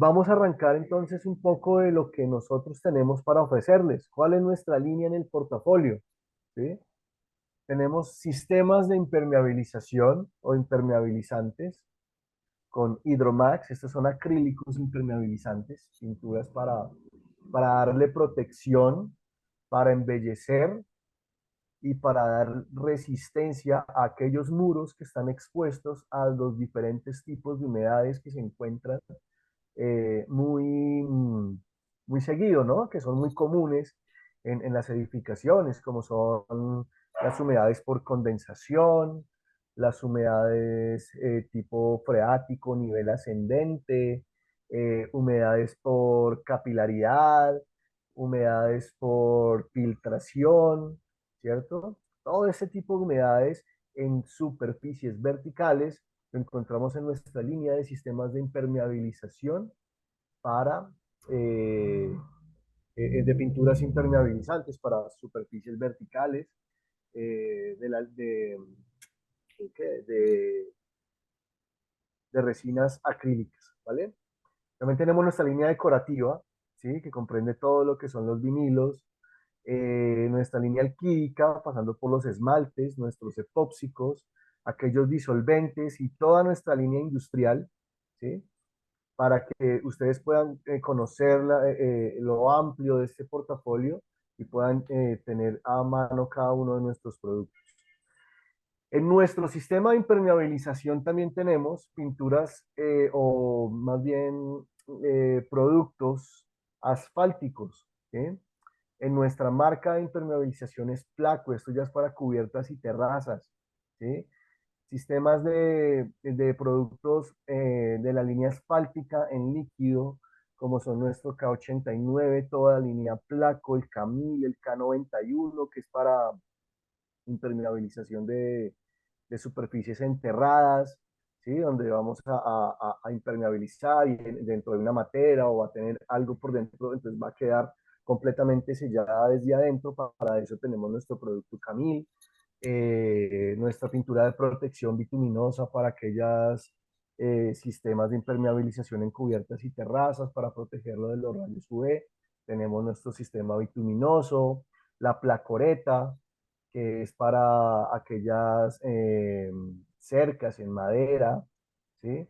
Vamos a arrancar entonces un poco de lo que nosotros tenemos para ofrecerles. ¿Cuál es nuestra línea en el portafolio? ¿Sí? Tenemos sistemas de impermeabilización o impermeabilizantes con Hydromax. Estos son acrílicos impermeabilizantes, pinturas para darle protección, para embellecer y para dar resistencia a aquellos muros que están expuestos a los diferentes tipos de humedades que se encuentran muy seguido, ¿no? Que son muy comunes en las edificaciones, como son las humedades por condensación, las humedades tipo freático, nivel ascendente, humedades por capilaridad, humedades por filtración, ¿cierto? Todo ese tipo de humedades en superficies verticales lo encontramos en nuestra línea de sistemas de impermeabilización para de pinturas impermeabilizantes para superficies verticales, de, la, de, de resinas acrílicas, ¿vale? También tenemos nuestra línea decorativa, ¿sí? Que comprende todo lo que son los vinilos, nuestra línea alquídica, pasando por los esmaltes, nuestros epóxicos, aquellos disolventes y toda nuestra línea industrial, ¿sí? Para que ustedes puedan conocer lo amplio de este portafolio y puedan tener a mano cada uno de nuestros productos. En nuestro sistema de impermeabilización también tenemos pinturas o más bien productos asfálticos. ¿Sí? En nuestra marca de impermeabilización es Placo, esto ya es para cubiertas y terrazas. ¿Sí? Sistemas de productos de la línea asfáltica en líquido, como son nuestro K89, toda la línea Placo, el Camil, el K91, que es para impermeabilización de superficies enterradas, ¿sí? Donde vamos a impermeabilizar y dentro de una matera o va a tener algo por dentro, entonces va a quedar completamente sellada desde adentro. Para eso tenemos nuestro producto Camil, nuestra pintura de protección bituminosa para aquellas sistemas de impermeabilización en cubiertas y terrazas para protegerlo de los rayos UV. Tenemos nuestro sistema bituminoso, la placoreta, que es para aquellas cercas en madera, ¿sí?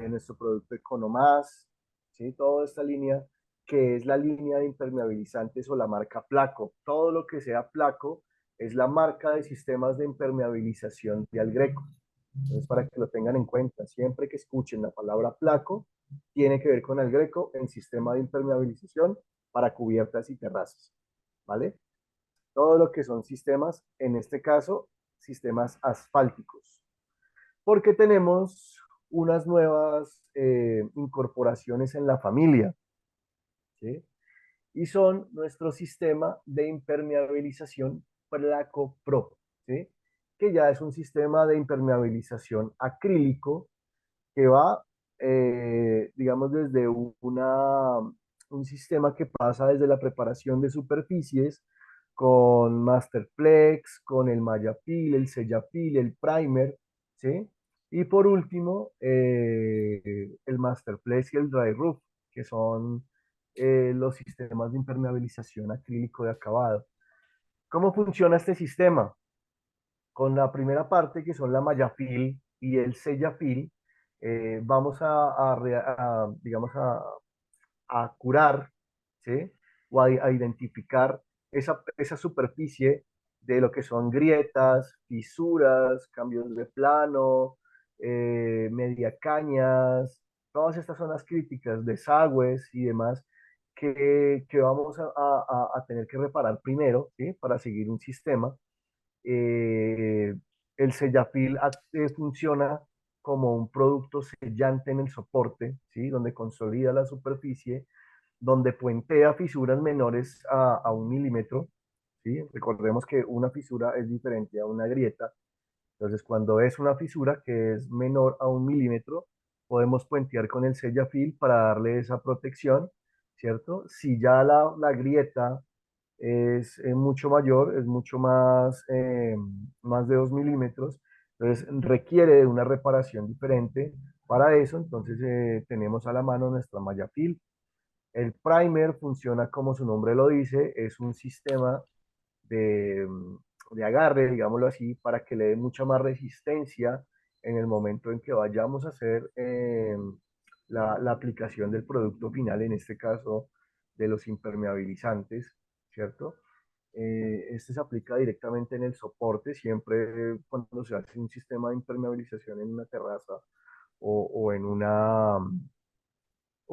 Nuestro producto Economás, ¿sí? Toda esta línea que es la línea de impermeabilizantes o la marca Placo. Todo lo que sea Placo es la marca de sistemas de impermeabilización de Algreco. Entonces, para que lo tengan en cuenta, siempre que escuchen la palabra Placo, tiene que ver con Algreco en sistema de impermeabilización para cubiertas y terrazas, ¿vale? Todo lo que son sistemas, en este caso, sistemas asfálticos, porque tenemos unas nuevas incorporaciones en la familia, ¿sí? Y son nuestro sistema de impermeabilización Placo Pro, ¿sí? Que ya es un sistema de impermeabilización acrílico que va, digamos, desde un sistema que pasa desde la preparación de superficies con Masterplex, con el Mayapil, el Sellapil, el Primer, ¿sí? Y por último, el Masterplex y el Dry Roof, que son los sistemas de impermeabilización acrílico de acabado. ¿Cómo funciona este sistema? Con la primera parte, que son la Mayapil y el Sellapil, vamos digamos, a curar, ¿sí? O a identificar esa superficie de lo que son grietas, fisuras, cambios de plano, media cañas, todas estas zonas críticas, desagües y demás, que vamos a tener que reparar primero, ¿sí? Para seguir un sistema. eh, el Sellafil funciona como un producto sellante en el soporte, ¿sí? Donde consolida la superficie, donde puentea fisuras menores a 1 milímetro, ¿sí? Recordemos que una fisura es diferente a una grieta. Entonces, cuando es una fisura que es menor a 1 milímetro, podemos puentear con el Sellafil para darle esa protección, ¿cierto? Si ya la grieta es mucho mayor, es mucho más de 2 milímetros, entonces requiere de una reparación diferente Para eso, entonces, tenemos a la mano nuestra malla film. El primer funciona como su nombre lo dice, es un sistema de, de agarre, digámoslo así, para que le dé mucha más resistencia en el momento en que vayamos a hacer la aplicación del producto final, en este caso de los impermeabilizantes, ¿cierto? Este se aplica directamente en el soporte, siempre cuando se hace un sistema de impermeabilización en una terraza o en o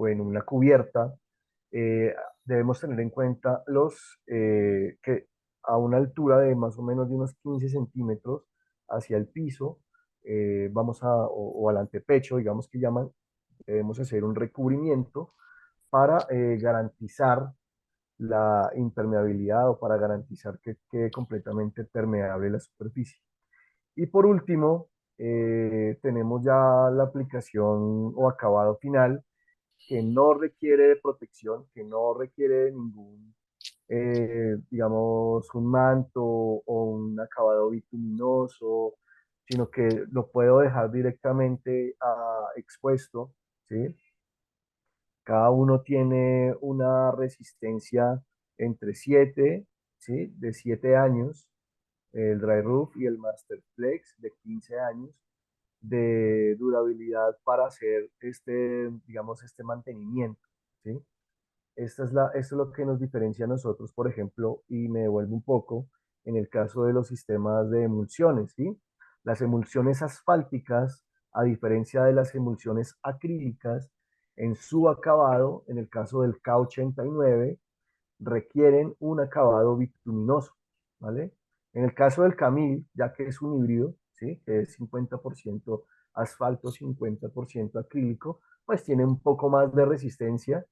en una cubierta, eh, debemos tener en cuenta que a una altura de más o menos de unos 15 centímetros hacia el piso, o al antepecho, digamos que llaman, debemos hacer un recubrimiento para garantizar la impermeabilidad o para garantizar que quede completamente permeable la superficie. Y por último, tenemos ya la aplicación o acabado final que no requiere de protección, que no requiere de ningún, digamos, un manto o un acabado bituminoso, sino que lo puedo dejar directamente expuesto, ¿sí? Cada uno tiene una resistencia entre 7, ¿sí? De 7 años, el Dry Roof y el Master Flex de 15 años de durabilidad para hacer digamos, este mantenimiento, ¿sí? Esto es lo que nos diferencia a nosotros, por ejemplo, y me devuelvo un poco en el caso de los sistemas de emulsiones, ¿sí? Las emulsiones asfálticas, a diferencia de las emulsiones acrílicas, en su acabado, en el caso del K89, requieren un acabado bituminoso, ¿vale? En el caso del Camil, ya que es un híbrido, ¿sí? Que es 50% asfalto, 50% acrílico, pues tiene un poco más de resistencia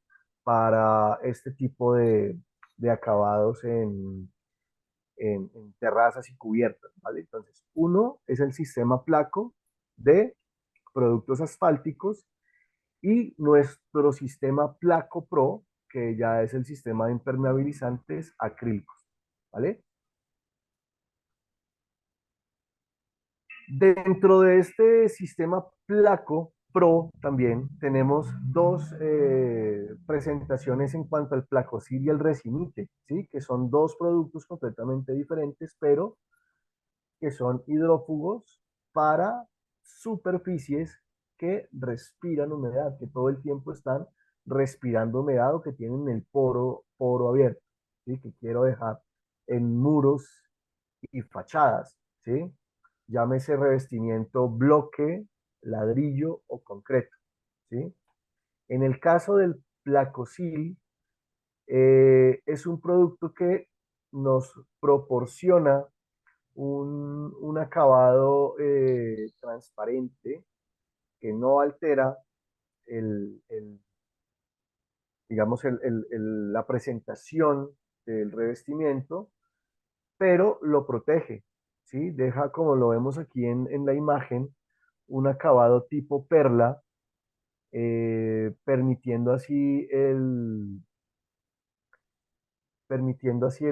para este tipo de acabados en terrazas y cubiertas, ¿vale? Entonces, uno es el sistema Placo de productos asfálticos y nuestro sistema Placo Pro, que ya es el sistema de impermeabilizantes acrílicos, ¿vale? Dentro de este sistema Placo Pro también tenemos dos presentaciones en cuanto al Placosil y el Resinite, ¿sí? Que son dos productos completamente diferentes, pero que son hidrófugos para superficies que respiran humedad, que todo el tiempo están respirando humedad o que tienen el poro abierto, ¿sí? Que quiero dejar en muros y fachadas, ¿sí? Llámese revestimiento bloque, ladrillo o concreto, ¿sí? En el caso del Placosil, es un producto que nos proporciona un acabado transparente que no altera digamos, la presentación del revestimiento, pero lo protege, ¿sí? Deja, como lo vemos aquí en la imagen, un acabado tipo perla, permitiendo así el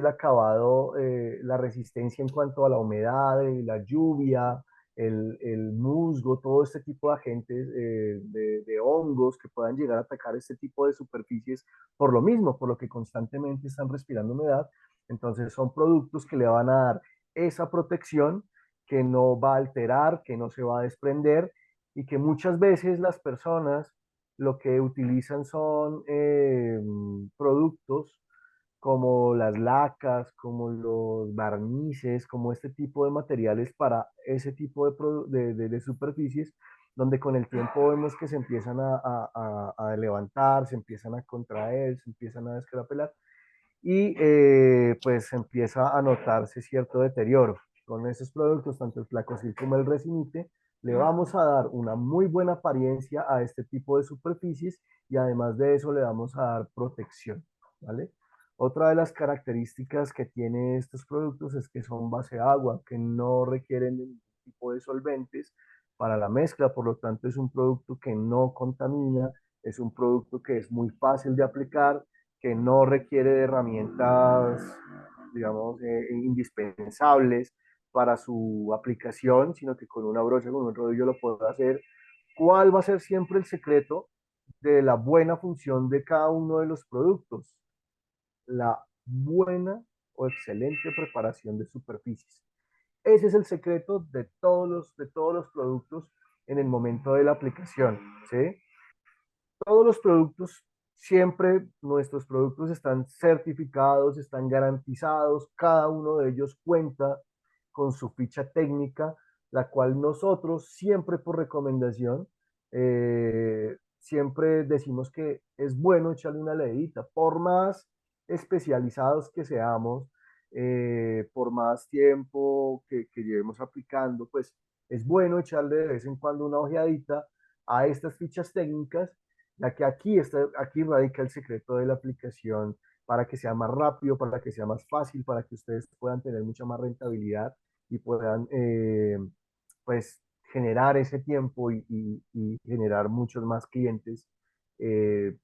acabado, la resistencia en cuanto a la humedad, la lluvia, el musgo, todo este tipo de agentes, de hongos que puedan llegar a atacar este tipo de superficies por lo mismo, por lo que constantemente están respirando humedad. Entonces son productos que le van a dar esa protección que no va a alterar, que no se va a desprender y que muchas veces las personas lo que utilizan son productos como las lacas, como los barnices, como este tipo de materiales para ese tipo de superficies, donde con el tiempo vemos que se empiezan a levantar, se empiezan a contraer, se empiezan a descarapelar y pues empieza a notarse cierto deterioro. Con esos productos, tanto el Flacocil como el Resinite, le vamos a dar una muy buena apariencia a este tipo de superficies y además de eso le vamos a dar protección, ¿vale? Otra de las características que tiene estos productos es que son base agua, que no requieren ningún tipo de solventes para la mezcla, por lo tanto es un producto que no contamina, es un producto que es muy fácil de aplicar, que no requiere de herramientas, digamos, indispensables para su aplicación, sino que con una brocha, con un rodillo lo puedo hacer ¿Cuál va a ser siempre el secreto de la buena función de cada uno de los productos? La buena o excelente preparación de superficies. Ese es el secreto de todos los productos en el momento de la aplicación, ¿sí? Todos los productos, siempre nuestros productos están certificados, están garantizados, cada uno de ellos cuenta con su ficha técnica, la cual nosotros siempre por recomendación, siempre decimos que es bueno echarle una leidita, por más especializados que seamos, por más tiempo que llevemos aplicando, pues es bueno echarle de vez en cuando una ojeadita a estas fichas técnicas, ya que aquí radica el secreto de la aplicación para que sea más rápido, para que sea más fácil, para que ustedes puedan tener mucha más rentabilidad y puedan pues generar ese tiempo y generar muchos más clientes eh,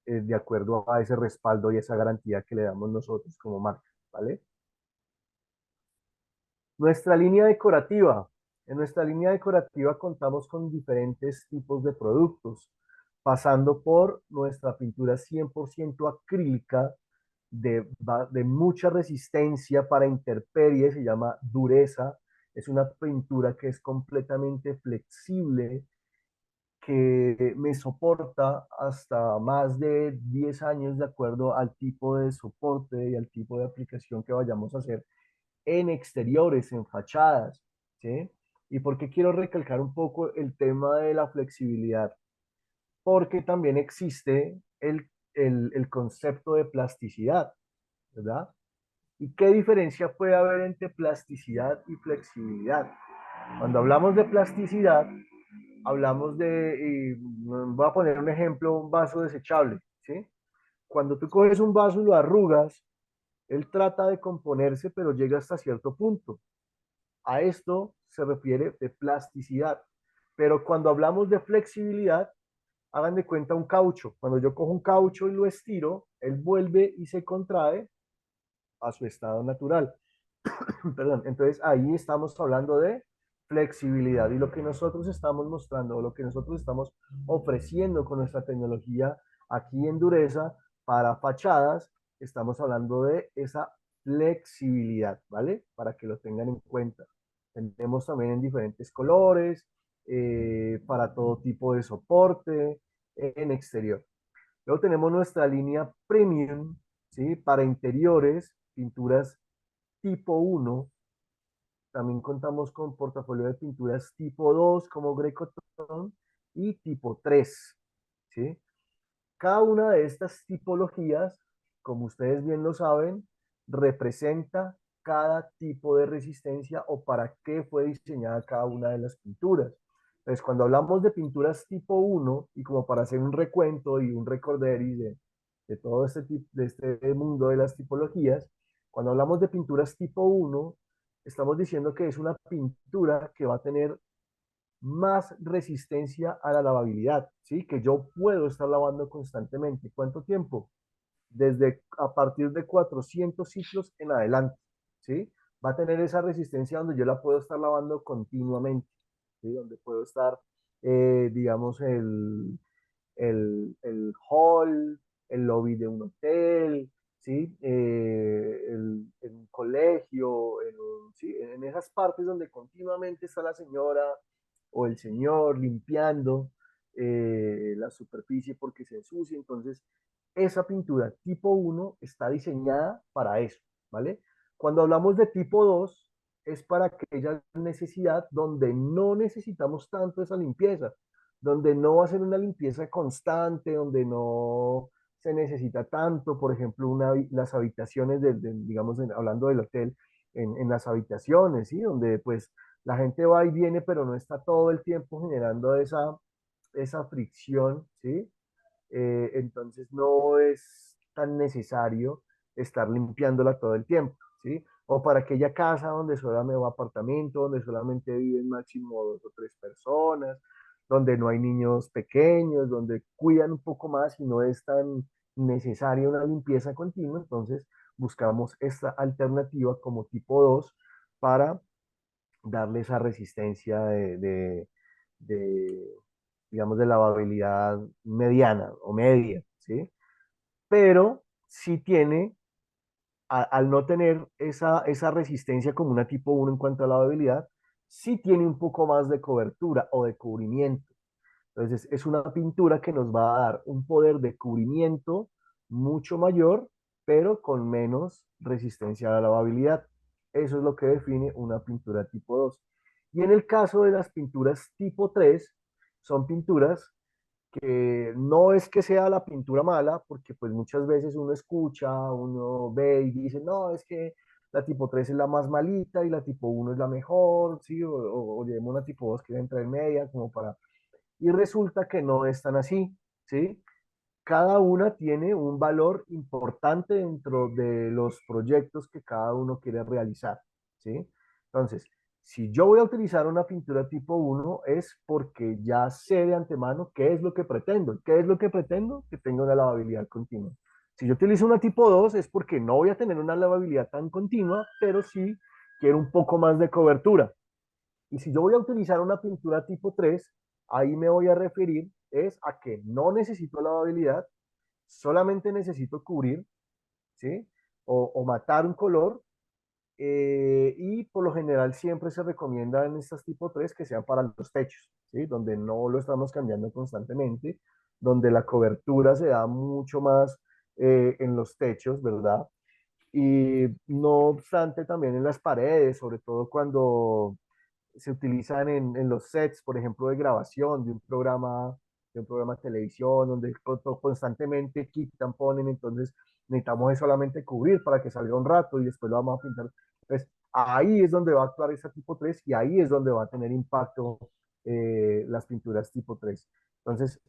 de acuerdo a ese respaldo y esa garantía que le damos nosotros como marca, ¿vale? Nuestra línea decorativa. En nuestra línea decorativa contamos con diferentes tipos de productos, pasando por nuestra pintura 100% acrílica de mucha resistencia para intemperies, se llama dureza. Es una pintura que es completamente flexible, que me soporta hasta más de 10 años de acuerdo al tipo de soporte y al tipo de aplicación que vayamos a hacer en exteriores, en fachadas, ¿sí? ¿Y por qué quiero recalcar un poco el tema de la flexibilidad? Porque también existe el concepto de plasticidad, ¿verdad? ¿Y qué diferencia puede haber entre plasticidad y flexibilidad? Cuando hablamos de plasticidad, hablamos de, voy a poner un ejemplo, un vaso desechable, ¿sí? Cuando tú coges un vaso y lo arrugas, él trata de componerse, pero llega hasta cierto punto. A esto se refiere de plasticidad. Pero cuando hablamos de flexibilidad, hagan de cuenta un caucho. Cuando yo cojo un caucho y lo estiro, él vuelve y se contrae a su estado natural. Perdón, entonces ahí estamos hablando de flexibilidad y lo que nosotros estamos mostrando o lo que nosotros estamos ofreciendo con nuestra tecnología aquí en Dureza para fachadas, estamos hablando de esa flexibilidad, ¿vale? Para que lo tengan en cuenta. Tenemos también en diferentes colores, para todo tipo de soporte en exterior. Luego tenemos nuestra línea premium, ¿sí? Para interiores, pinturas tipo uno. También contamos con portafolio de pinturas tipo 2 como Greco y tipo 3, ¿sí? Cada una de estas tipologías, como ustedes bien lo saben, representa cada tipo de resistencia o para qué fue diseñada cada una de las pinturas. Entonces, cuando hablamos de pinturas tipo uno y como para hacer un recuento y un recorderis de todo de este mundo de las tipologías, cuando hablamos de pinturas tipo uno estamos diciendo que es una pintura que va a tener más resistencia a la lavabilidad, ¿sí? Que yo puedo estar lavando constantemente. ¿Cuánto tiempo? Desde a partir de 400 ciclos en adelante, ¿sí? Va a tener esa resistencia donde yo la puedo estar lavando continuamente, ¿sí? Donde puedo estar, digamos, el hall, el lobby de un hotel, ¿sí? En un colegio, ¿sí? En esas partes donde continuamente está la señora o el señor limpiando la superficie porque se ensucia. Entonces, esa pintura tipo uno está diseñada para eso, ¿vale? Cuando hablamos de tipo 2 es para aquella necesidad donde no necesitamos tanto esa limpieza, donde no va a ser una limpieza constante, donde no se necesita tanto, por ejemplo, las habitaciones, digamos, hablando del hotel, en las habitaciones, ¿sí? Donde pues la gente va y viene, pero no está todo el tiempo generando esa fricción, ¿sí? Entonces no es tan necesario estar limpiándola todo el tiempo, ¿sí? O para aquella casa donde solamente va apartamento, donde solamente viven máximo dos o tres personas, donde no hay niños pequeños, donde cuidan un poco más y no es tan necesaria una limpieza continua, entonces buscamos esta alternativa como tipo 2 para darle esa resistencia de, digamos, de lavabilidad mediana o media, ¿sí? Pero sí tiene, al no tener esa resistencia como una tipo uno en cuanto a lavabilidad, sí tiene un poco más de cobertura o de cubrimiento. Entonces, es una pintura que nos va a dar un poder de cubrimiento mucho mayor, pero con menos resistencia a la lavabilidad. Eso es lo que define una pintura tipo 2. Y en el caso de las pinturas tipo 3, son pinturas que no es que sea la pintura mala, porque pues muchas veces uno escucha, uno ve y dice, no, es que la tipo 3 es la más malita y la tipo uno es la mejor, ¿sí? O llevemos una tipo 2 que entra en media, como para... Y resulta que no es tan así, ¿sí? Cada una tiene un valor importante dentro de los proyectos que cada uno quiere realizar, ¿sí? Entonces, si yo voy a utilizar una pintura tipo uno es porque ya sé de antemano qué es lo que pretendo. ¿Qué es lo que pretendo? Que tenga una lavabilidad continua. Si yo utilizo una tipo 2 es porque no voy a tener una lavabilidad tan continua, pero sí quiero un poco más de cobertura. Y si yo voy a utilizar una pintura tipo 3 ahí me voy a referir es a que no necesito lavabilidad, solamente necesito cubrir, ¿sí? O matar un color. Y por lo general siempre se recomienda en estas tipo 3 que sean para los techos, ¿sí? Donde no lo estamos cambiando constantemente, donde la cobertura se da mucho más en los techos, ¿verdad? Y no obstante también en las paredes, sobre todo cuando se utilizan en los sets, por ejemplo, de grabación de un programa de televisión, donde constantemente quitan, ponen, entonces necesitamos es solamente cubrir para que salga un rato y después lo vamos a pintar. Entonces, ahí es donde va a actuar esa tipo 3 y ahí es donde va a tener impacto las pinturas tipo 3. Entonces,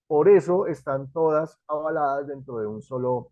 por eso están todas avaladas dentro de un solo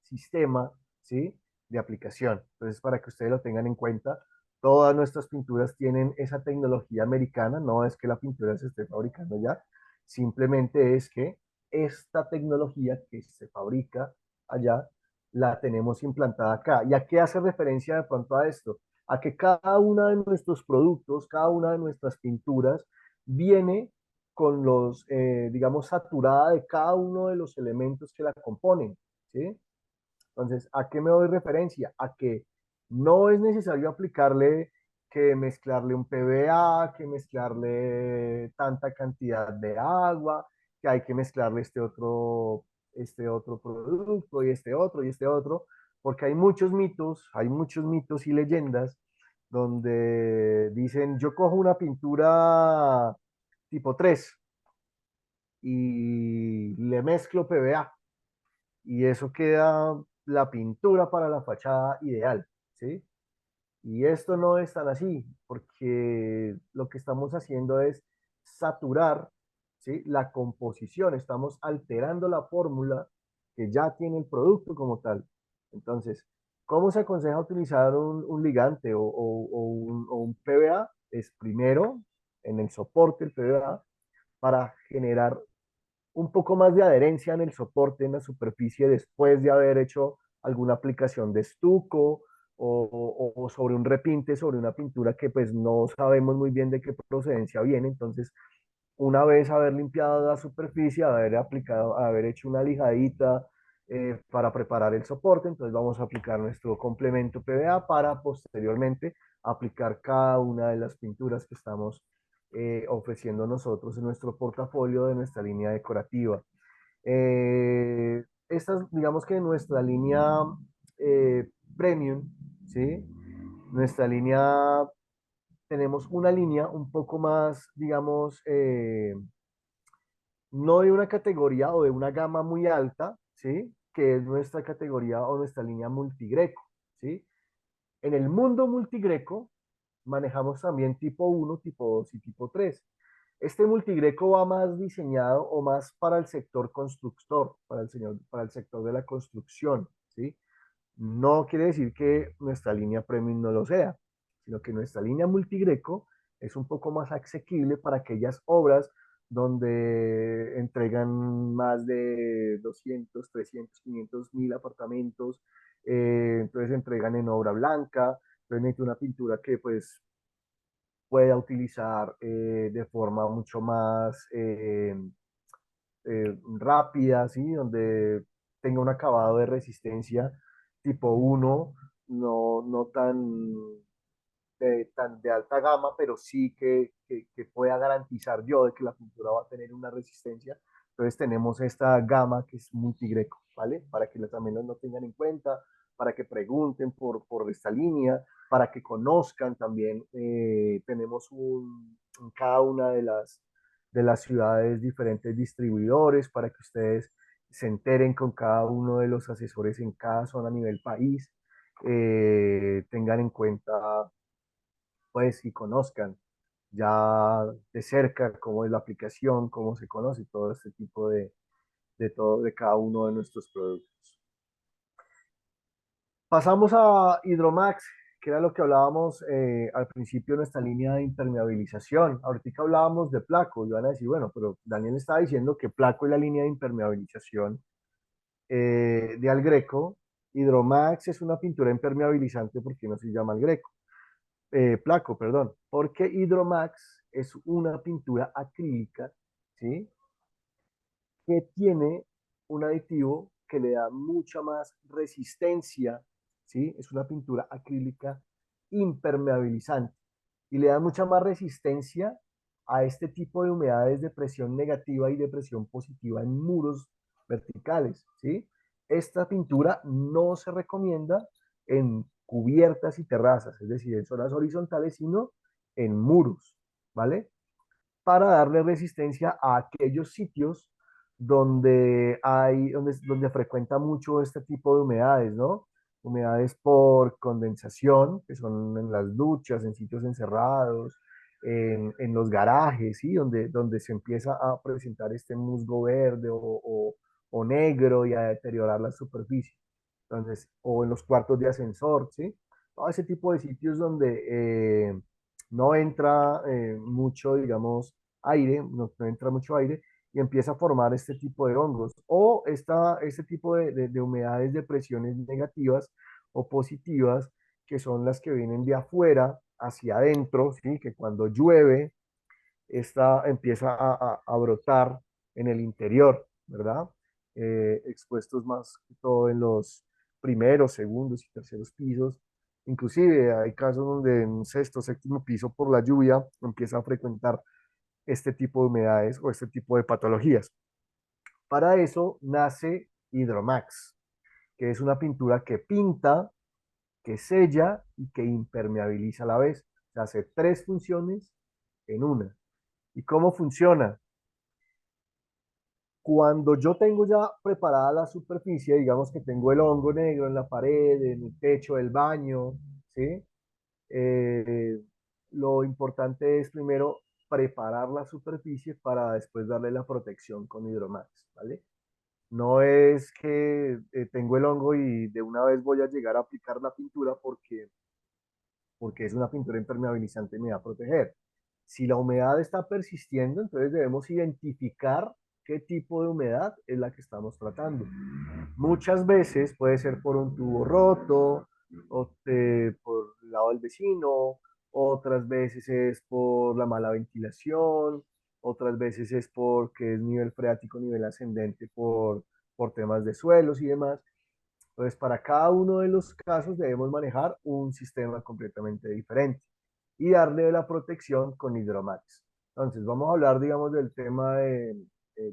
sistema, ¿sí? De aplicación. Entonces, para que ustedes lo tengan en cuenta, todas nuestras pinturas tienen esa tecnología americana, no es que la pintura se esté fabricando ya, simplemente es que esta tecnología que se fabrica allá, la tenemos implantada acá. ¿Y a qué hace referencia de pronto a esto? A que cada uno de nuestros productos, cada una de nuestras pinturas viene con los, digamos, saturada de cada uno de los elementos que la componen, ¿sí? Entonces, ¿a qué me doy referencia? A que no es necesario aplicarle que mezclarle un PVA, que mezclarle tanta cantidad de agua, que hay que mezclarle este otro producto y este otro, porque hay muchos mitos y leyendas donde dicen, yo cojo una pintura tipo 3 y le mezclo PVA y eso queda la pintura para la fachada ideal, ¿sí? Y esto no es tan así, porque lo que estamos haciendo es saturar, ¿sí? La composición, estamos alterando la fórmula que ya tiene el producto como tal. Entonces, ¿cómo se aconseja utilizar un ligante o un PVA? Es primero en el soporte el PVA para generar un poco más de adherencia en el soporte, en la superficie, después de haber hecho alguna aplicación de estuco o sobre un repinte, sobre una pintura que pues no sabemos muy bien de qué procedencia viene. Entonces, una vez haber limpiado la superficie, haber aplicado, haber hecho una lijadita para preparar el soporte, entonces vamos a aplicar nuestro complemento PVA para posteriormente aplicar cada una de las pinturas que estamos ofreciendo nosotros en nuestro portafolio de nuestra línea decorativa. Esta es, digamos que nuestra línea eh, premium, ¿sí? Nuestra línea, tenemos una línea un poco más, digamos, no de una categoría o de una gama muy alta, ¿sí? Que es nuestra categoría o nuestra línea multigreco, ¿sí? En el mundo multigreco manejamos también tipo uno, tipo 2 y tipo 3. Este multigreco va más diseñado o más para el sector constructor, para el sector de la construcción, ¿sí? No quiere decir que nuestra línea premium no lo sea, sino que nuestra línea multigreco es un poco más asequible para aquellas obras donde entregan más de 200, 300, 500 mil apartamentos, entonces entregan en obra blanca, entonces necesito una pintura que pues pueda utilizar de forma mucho más rápida, ¿sí? Donde tenga un acabado de resistencia tipo uno, no tan de alta gama, pero sí que pueda garantizar yo de que la pintura va a tener una resistencia. Entonces tenemos esta gama que es multigreco, ¿vale? Para que también lo tengan en cuenta, para que pregunten por esta línea, para que conozcan también. Tenemos en cada una de las ciudades diferentes distribuidores para que ustedes se enteren con cada uno de los asesores en cada zona a nivel país, tengan en cuenta pues y conozcan ya de cerca cómo es la aplicación, cómo se conoce todo este tipo de cada uno de nuestros productos. Pasamos a Hidromax, que era lo que hablábamos al principio de nuestra línea de impermeabilización. Ahorita hablábamos de Placo, y van a decir, bueno, pero Daniel estaba diciendo que Placo es la línea de impermeabilización de Algreco. Hidromax es una pintura impermeabilizante porque no se llama Algreco. Placo, perdón, porque Hydromax es una pintura acrílica, ¿sí? Que tiene un aditivo que le da mucha más resistencia, ¿sí? Es una pintura acrílica impermeabilizante y le da mucha más resistencia a este tipo de humedades de presión negativa y de presión positiva en muros verticales, ¿sí? Esta pintura no se recomienda en cubiertas y terrazas, es decir, en zonas horizontales, sino en muros, ¿vale? Para darle resistencia a aquellos sitios donde frecuenta mucho este tipo de humedades, ¿no? Humedades por condensación, que son en las duchas, en sitios encerrados, en los garajes, ¿sí? Donde se empieza a presentar este musgo verde o negro y a deteriorar la superficie. Entonces, o en los cuartos de ascensor, ¿sí? Todo ese tipo de sitios donde no entra mucho, digamos, aire, no entra mucho aire y empieza a formar este tipo de hongos o este tipo de humedades de presiones negativas o positivas que son las que vienen de afuera hacia adentro, ¿sí? Que cuando llueve, esta empieza a brotar en el interior, ¿verdad? Expuestos más que todo en los primeros, segundos y terceros pisos. Inclusive hay casos donde en un sexto, séptimo piso por la lluvia empieza a frecuentar este tipo de humedades o este tipo de patologías. Para eso nace Hydromax, que es una pintura que pinta, que sella y que impermeabiliza a la vez. Se hace tres funciones en una. ¿Y cómo funciona? Cuando yo tengo ya preparada la superficie, digamos que tengo el hongo negro en la pared, en el techo del baño, ¿sí? Eh, lo importante es primero preparar la superficie para después darle la protección con Hydromax, ¿vale? No es que tengo el hongo y de una vez voy a llegar a aplicar la pintura porque es una pintura impermeabilizante y me va a proteger. Si la humedad está persistiendo, entonces debemos identificar qué tipo de humedad es la que estamos tratando. Muchas veces puede ser por un tubo roto, o por el lado del vecino, otras veces es por la mala ventilación, otras veces es porque es nivel freático, nivel ascendente por temas de suelos y demás. Entonces, para cada uno de los casos debemos manejar un sistema completamente diferente y darle la protección con Hydromax. Entonces, vamos a hablar, digamos, del tema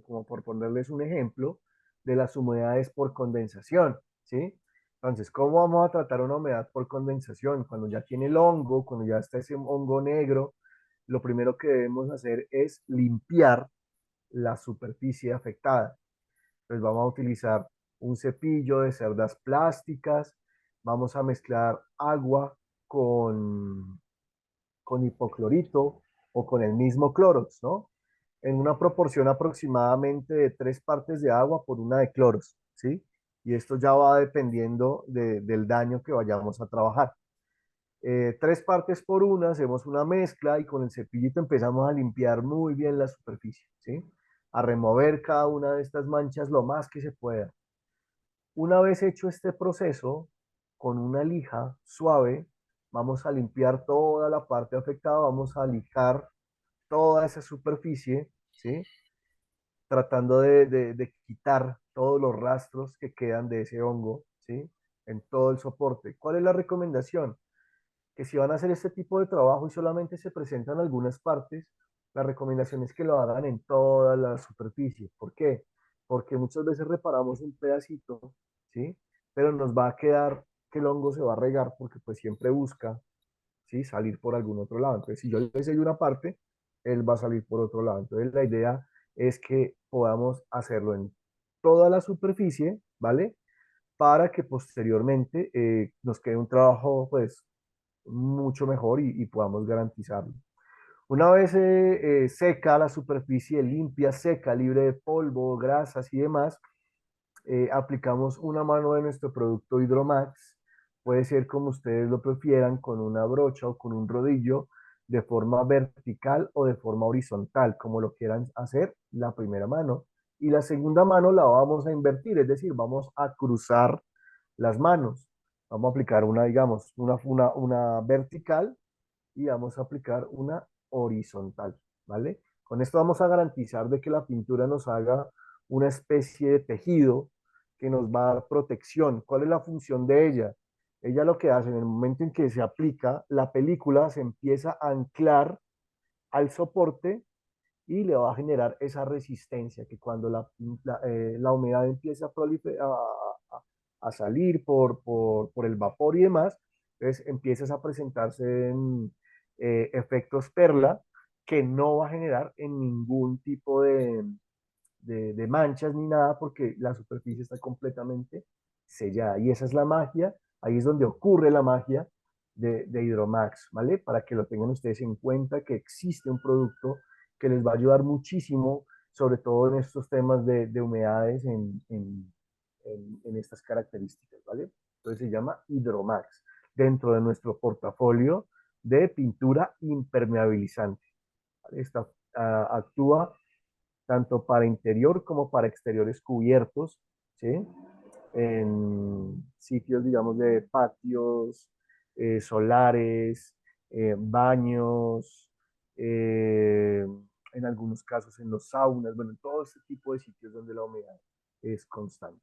como por ponerles un ejemplo, de las humedades por condensación, ¿sí? Entonces, ¿cómo vamos a tratar una humedad por condensación? Cuando ya tiene el hongo, cuando ya está ese hongo negro, lo primero que debemos hacer es limpiar la superficie afectada. Entonces vamos a utilizar un cepillo de cerdas plásticas, vamos a mezclar agua con, con hipoclorito o con el mismo Clorox, ¿no? En una proporción aproximadamente de 3 partes de agua por una de cloros, ¿sí? Y esto ya va dependiendo del daño que vayamos a trabajar. 3 partes por una, hacemos una mezcla y con el cepillito empezamos a limpiar muy bien la superficie, ¿sí? A remover cada una de estas manchas lo más que se pueda. Una vez hecho este proceso, con una lija suave, vamos a limpiar toda la parte afectada, vamos a lijar toda esa superficie, ¿sí? Tratando de quitar todos los rastros que quedan de ese hongo, ¿sí? En todo el soporte. ¿Cuál es la recomendación? Que si van a hacer este tipo de trabajo y solamente se presentan algunas partes, la recomendación es que lo hagan en toda la superficie. ¿Por qué? Porque muchas veces reparamos un pedacito, ¿sí? Pero nos va a quedar que el hongo se va a regar porque pues siempre busca, ¿sí? Salir por algún otro lado. Entonces, si yo le sello una parte, él va a salir por otro lado. Entonces, la idea es que podamos hacerlo en toda la superficie, ¿vale? Para que posteriormente nos quede un trabajo, pues, mucho mejor y podamos garantizarlo. Una vez seca la superficie, limpia, seca, libre de polvo, grasas y demás, aplicamos una mano de nuestro producto Hydromax. Puede ser como ustedes lo prefieran, con una brocha o con un rodillo, de forma vertical o de forma horizontal, como lo quieran hacer la primera mano. Y la segunda mano la vamos a invertir, es decir, vamos a cruzar las manos. Vamos a aplicar una, digamos, una vertical y vamos a aplicar una horizontal, ¿vale? Con esto vamos a garantizar de que la pintura nos haga una especie de tejido que nos va a dar protección. ¿Cuál es la función de ella? Ella lo que hace en el momento en que se aplica, la película se empieza a anclar al soporte y le va a generar esa resistencia que cuando la humedad empieza a salir por el vapor y demás, entonces empiezas a presentarse en efectos perla que no va a generar en ningún tipo de manchas ni nada porque la superficie está completamente sellada. Y esa es la magia, ahí es donde ocurre la magia de Hydromax, ¿vale? Para que lo tengan ustedes en cuenta que existe un producto que les va a ayudar muchísimo, sobre todo en estos temas de humedades en estas características, ¿vale? Entonces se llama Hydromax dentro de nuestro portafolio de pintura impermeabilizante. ¿Vale? Esta actúa tanto para interior como para exteriores cubiertos, ¿sí? En sitios, digamos, de patios, solares, baños, en algunos casos en los saunas, bueno, en todo este tipo de sitios donde la humedad es constante.